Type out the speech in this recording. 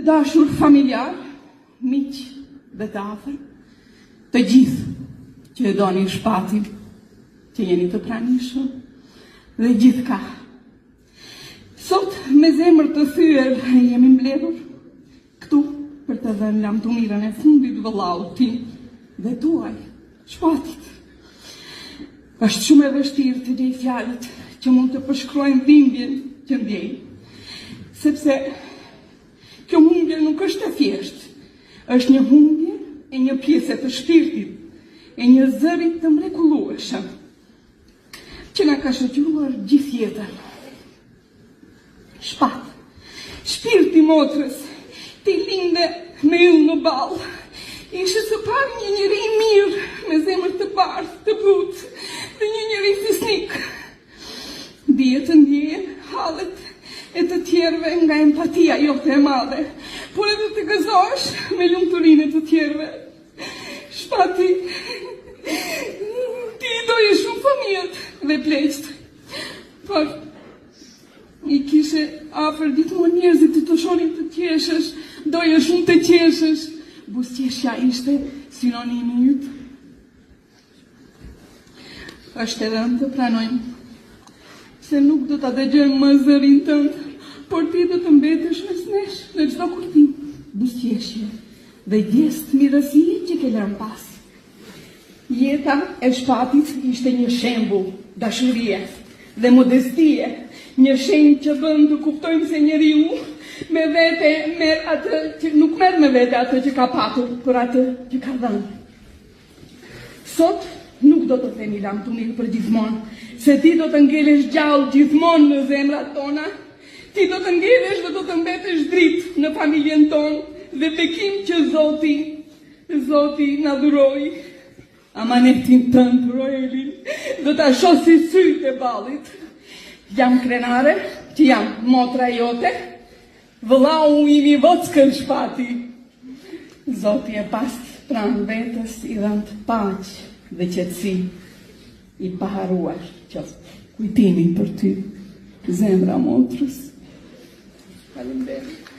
Dashur familjar, miq dhe të afër, të gjithë që e doni Shpatin, që jeni të pranishëm dhe gjithka. Sot me zemër të thyer jemi mbledhur këtu për të dhënë lamtumirën e fundit vëllaut tim dhe tuaj, Shpatit. Është shumë e vështirë të gjej fjalët që mund të përshkruajnë dhimbjen që ndjej, sepse kjo humbje nuk është e thjeshtë, është një humbje e një pjesë të shpirtit, e një zëri të mrekullueshëm, që na ka shoqëruar gjithë jetën. Shpat, shpirti motrës, ti linde me yll në ballë, ishe së parë një njeri i mirë, me zemër të bardhë, të butë, dhe një njeri fisnik. Dije të ndjejen hallet e të tjerëve nga empatia jote e madhe, por edhe të gëzohesh me lumturinë e të tjerëve. Shpati, ti i doje shumë fëmijët dhe pleqt, por i kishe afër gjithmonë njerëzit që të shonin të qeshësh, doje shumë të qeshësh, buzëqeshja ishte sinonimi yt. Është edhe në të pranojmë se nuk do ta dëgjojmë më zërin tënd, por ti do të mbetesh mes nesh në çdo kurthim, buzëqeshje dhe gjestë mirësie që ke lënë pas. Jeta e Shpatit ishte një shembull dashurie dhe modestie, një shenjë që bën të kuptojmë se njeriu me vete merr atë që nuk merr me vete atë që ka patur, por atë që ka dhënë. Sot nuk do të themi lamtumir për gjithmonë, se ti do të ngelesh gjallë gjithmonë në zemrat tona, ti do të ngelesh dhe do të mbetesh dritë në familjen tonë dhe bekim që Zoti na dhuroi. Amanetin tënd, Roelin, do ta shoh si sytë e ballit. Jam krenare që jam motra jote, vëllau im i vockën Shpati. Zoti e past pranë vetës i dhënë paqë dhe qetësi, i paharuar qoftë kujtimi për ty, zemra motrës. Faleminderit.